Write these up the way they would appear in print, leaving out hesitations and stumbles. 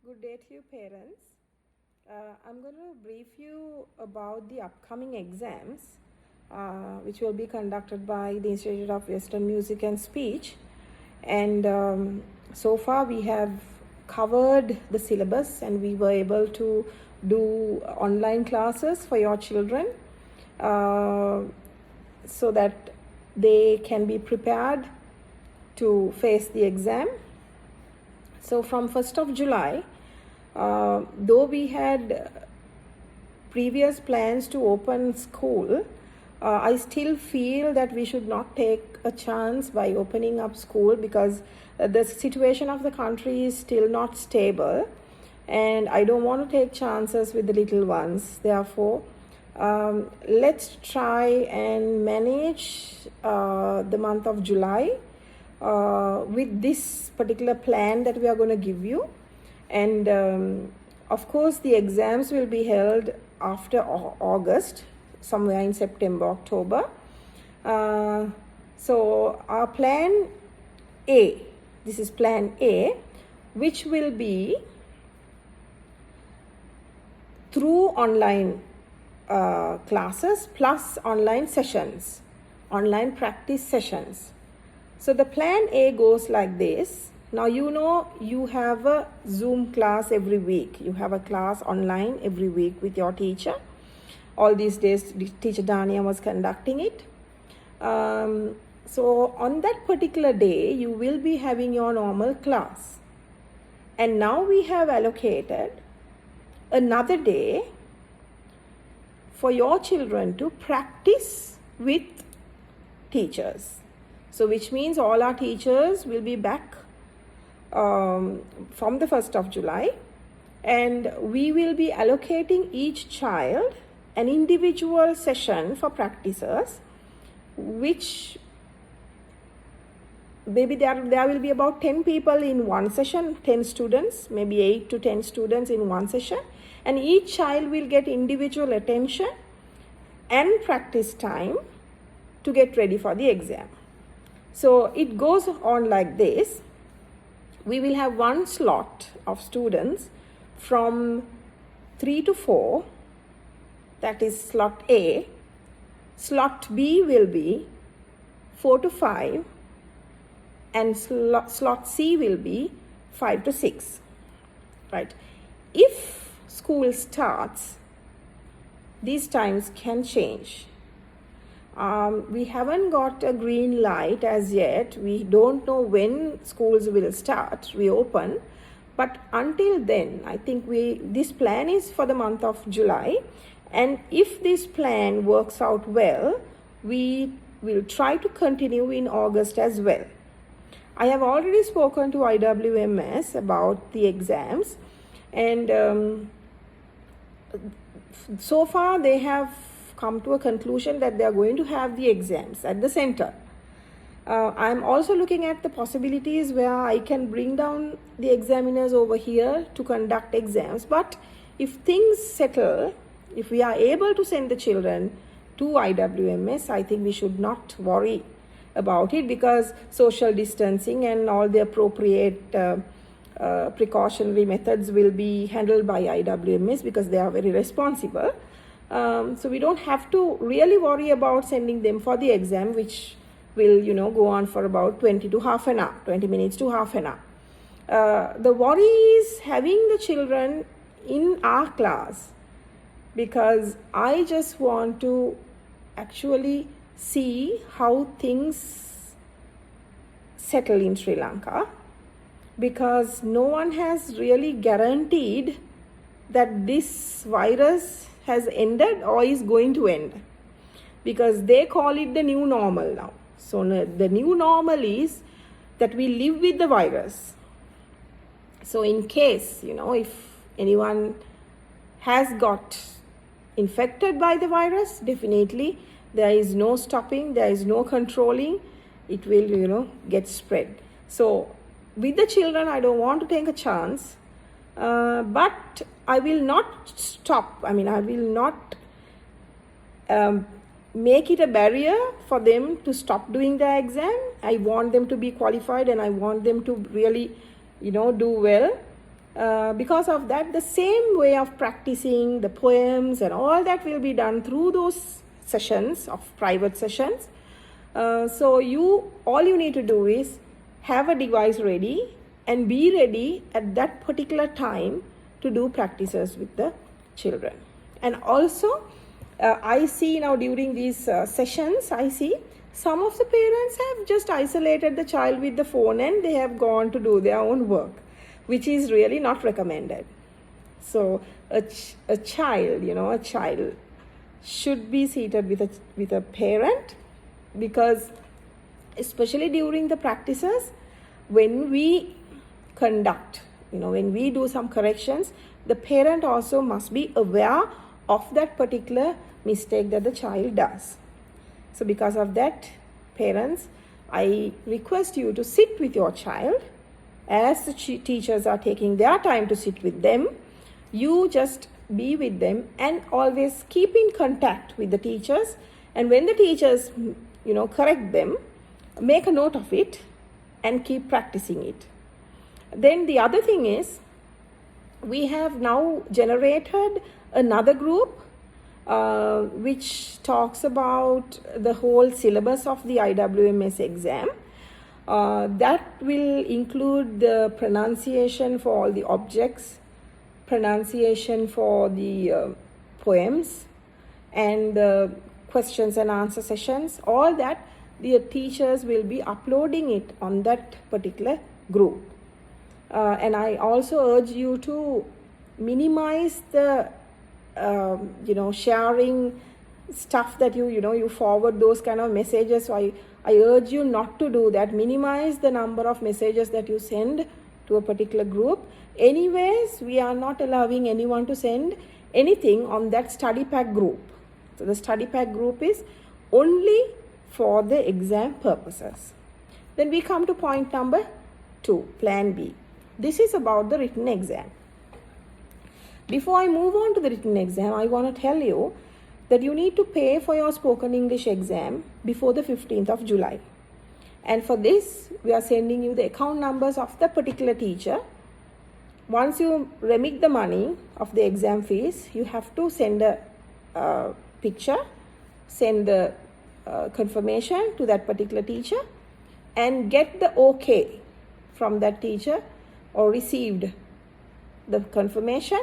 Good day to you, parents. I'm going to brief you about the upcoming exams, which will be conducted by the Institute of Western Music and Speech. And so far, we have covered the syllabus, and we were able to do online classes for your children so that they can be prepared to face the exam. So from 1st of July, though we had previous plans to open school, I still feel that we should not take a chance by opening up school because the situation of the country is still not stable, and I don't want to take chances with the little ones. Therefore, let's try and manage the month of July with this particular plan that we are going to give you. And of course, the exams will be held after August, somewhere in September, October. So our plan A, this is plan A, which will be through online classes plus online sessions, online practice sessions. So the plan A goes like this. Now you have a Zoom class every week. You have a class online every week with your teacher. All these days, teacher Dania was conducting it. So on that particular day, you will be having your normal class. And now we have allocated another day for your children to practice with teachers. So which means all our teachers will be back from the 1st of July, and we will be allocating each child an individual session for practices, which maybe there will be about 10 people in one session, 10 students, maybe 8 to 10 students in one session, and each child will get individual attention and practice time to get ready for the exam. So it goes on like this. We will have one slot of students from 3 to 4, that is slot A. Slot B will be 4 to 5, and slot C will be 5 to 6. Right? If school starts, these times can change. We haven't got a green light as yet. We don't know when schools will start, reopen. But until then, I think this plan is for the month of July. And if this plan works out well, we will try to continue in August as well. I have already spoken to IWMS about the exams. And so far they have come to a conclusion that they are going to have the exams at the center. I'm also looking at the possibilities where I can bring down the examiners over here to conduct exams. But if things settle, if we are able to send the children to IWMS, I think we should not worry about it, because social distancing and all the appropriate precautionary methods will be handled by IWMS, because they are very responsible. So we don't have to really worry about sending them for the exam, which will, go on for about 20 minutes to half an hour. The worry is having the children in our class, because I just want to actually see how things settle in Sri Lanka, because no one has really guaranteed that this virus has ended or is going to end, because they call it the new normal now. So the new normal is that we live with the virus. So in case, if anyone has got infected by the virus, definitely there is no stopping, there is no controlling. It will, get spread. So with the children, I don't want to take a chance. But I will not stop. I will not make it a barrier for them to stop doing the exam. I want them to be qualified, and I want them to really, do well. Because of that, the same way of practicing the poems and all that will be done through those sessions of private sessions. So all you need to do is have a device ready and be ready at that particular time to do practices with the children. And also, I see now during these sessions, I see some of the parents have just isolated the child with the phone and they have gone to do their own work, which is really not recommended. So a child should be seated with a parent, because especially during the practices, when we conduct, when we do some corrections, the parent also must be aware of that particular mistake that the child does. So because of that, parents, I request you to sit with your child as the teachers are taking their time to sit with them. You just be with them and always keep in contact with the teachers. And when the teachers, correct them, make a note of it and keep practicing it. Then the other thing is, we have now generated another group which talks about the whole syllabus of the IWMS exam. That will include the pronunciation for all the objects, pronunciation for the poems, and the questions and answer sessions. All that the teachers will be uploading it on that particular group. And I also urge you to minimize the sharing stuff that you forward those kind of messages. So I urge you not to do that. Minimize the number of messages that you send to a particular group. Anyways, we are not allowing anyone to send anything on that study pack group. So the study pack group is only for the exam purposes. Then we come to point number 2, plan B. This is about the written exam. Before I move on to the written exam, I want to tell you that you need to pay for your spoken English exam before the 15th of July. And for this, we are sending you the account numbers of the particular teacher. Once you remit the money of the exam fees, you have to send a picture, send the confirmation to that particular teacher, and get the okay from that teacher, or received the confirmation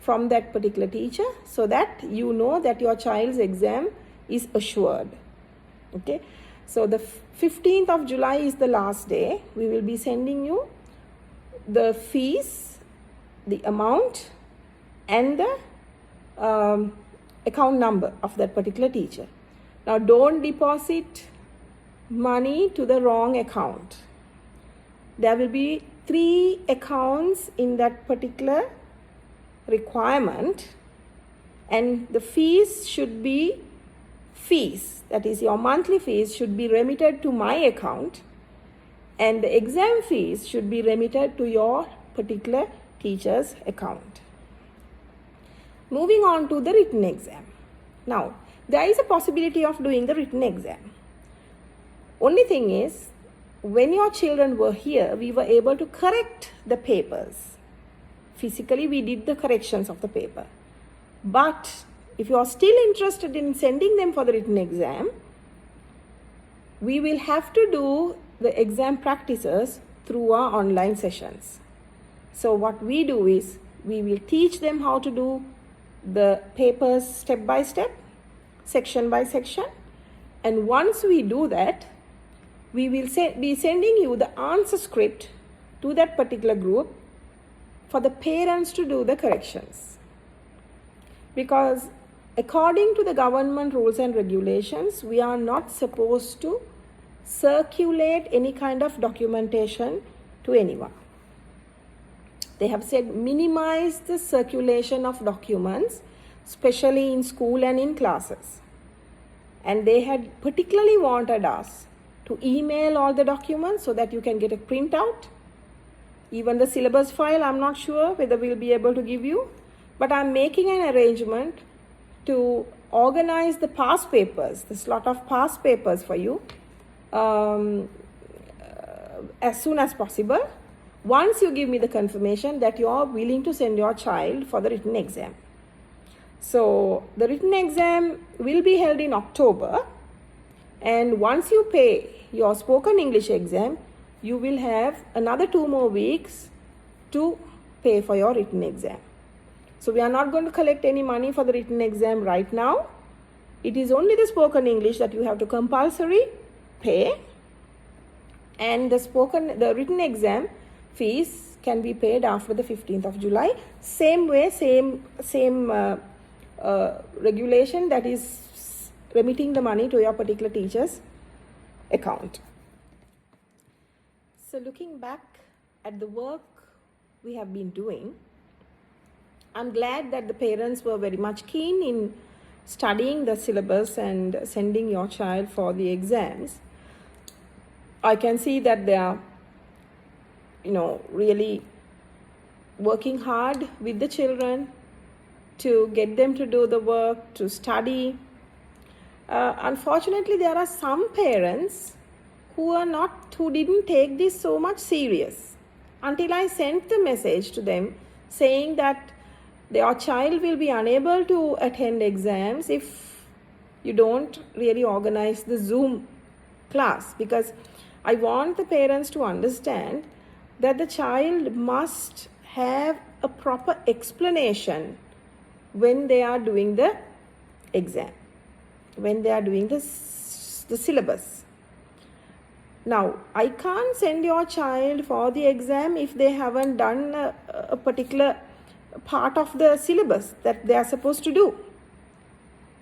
from that particular teacher, so that you know that your child's exam is assured. Okay, so the 15th of July is the last day. We will be sending you the fees, the amount, and the account number of that particular teacher. Now, don't deposit money to the wrong account. There will be 3 accounts in that particular requirement, and the fees should be that is, your monthly fees should be remitted to my account, and the exam fees should be remitted to your particular teacher's account. Moving on to the written exam. Now, there is a possibility of doing the written exam. Only thing is, when your children were here, we were able to correct the papers. Physically, we did the corrections of the paper. But if you are still interested in sending them for the written exam, we will have to do the exam practices through our online sessions. So what we do is, we will teach them how to do the papers step by step, section by section. And once we do that, we will be sending you the answer script to that particular group for the parents to do the corrections. Because according to the government rules and regulations, we are not supposed to circulate any kind of documentation to anyone. They have said minimize the circulation of documents, especially in school and in classes. And they had particularly wanted us to email all the documents so that you can get a printout. Even the syllabus file, I'm not sure whether we'll be able to give you, but I'm making an arrangement to organize the past papers, the slot of past papers for you as soon as possible. once you give me the confirmation that you are willing to send your child for the written exam. So the written exam will be held in October, and once you pay your spoken English exam, you will have another 2 more weeks to pay for your written exam. So we are not going to collect any money for the written exam right now. It is only the spoken English that you have to compulsory pay, and the written exam fees can be paid after the 15th of July. Same way, same regulation, that is remitting the money to your particular teacher's account. So looking back at the work we have been doing, I'm glad that the parents were very much keen in studying the syllabus and sending your child for the exams. I can see that they are, really working hard with the children to get them to do the work, to study. Unfortunately, there are some parents who didn't take this so much serious until I sent the message to them saying that your child will be unable to attend exams if you don't really organize the Zoom class, because I want the parents to understand that the child must have a proper explanation when they are doing the exam, when they are doing the syllabus. Now, I can't send your child for the exam if they haven't done a particular part of the syllabus that they are supposed to do.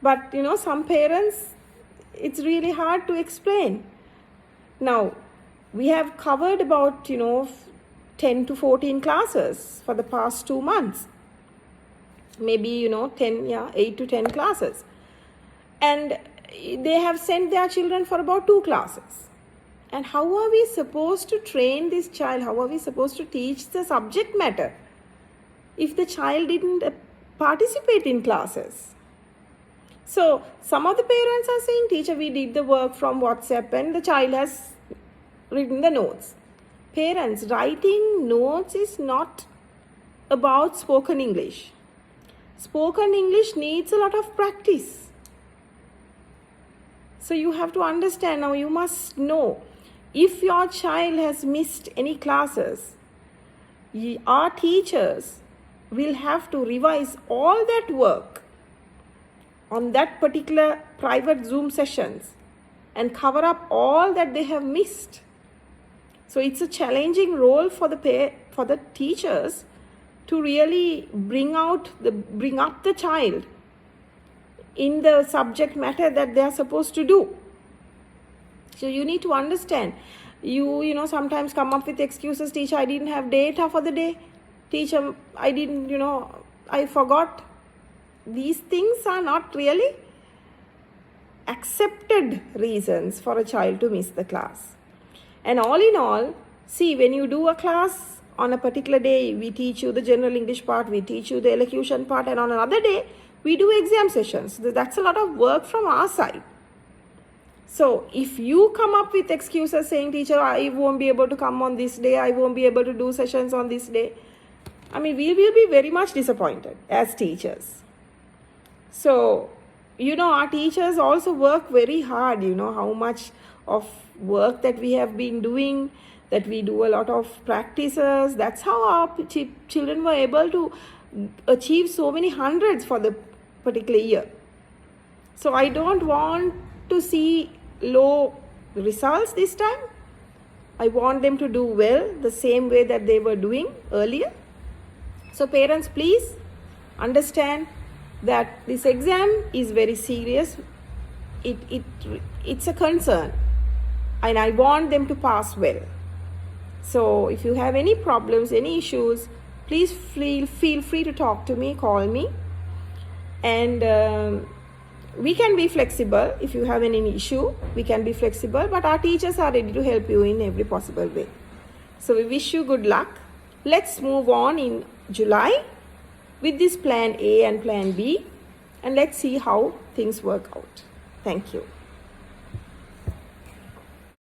But some parents, it's really hard to explain. Now, we have covered about 10 to 14 classes for the past 2 months, maybe 8 to 10 classes, and they have sent their children for about 2 classes. And how are we supposed to train this child? How are we supposed to teach the subject matter if the child didn't participate in classes? So some of the parents are saying, teacher, we did the work from WhatsApp and the child has written the notes. Parents, writing notes is not about spoken English. Spoken English needs a lot of practice. So you have to understand, now you must know, if your child has missed any classes, our teachers will have to revise all that work on that particular private Zoom sessions and cover up all that they have missed. So it's a challenging role for the teachers to really bring up the child in the subject matter that they are supposed to do. So you need to understand. You sometimes come up with excuses. Teacher, I didn't have data for the day. Teacher, I forgot. These things are not really accepted reasons for a child to miss the class. And all in all, see, when you do a class on a particular day, we teach you the general English part, we teach you the elocution part, and on another day, we do exam sessions. That's a lot of work from our side. So if you come up with excuses saying, teacher, I won't be able to come on this day, I won't be able to do sessions on this day, we will be very much disappointed as teachers. So, our teachers also work very hard, how much of work that we have been doing, that we do a lot of practices. That's how our children were able to achieve so many hundreds for the particular year. So I don't want to see low results this time. I want them to do well the same way that they were doing earlier. So parents, please understand that this exam is very serious. It's a concern, and I want them to pass well. So if you have any problems, any issues, please feel free to talk to me, call me, and we can be flexible. If you have any issue, we can be flexible, but our teachers are ready to help you in every possible way. So we wish you good luck. Let's move on in July with this plan A and plan B, and let's see how things work out. Thank you.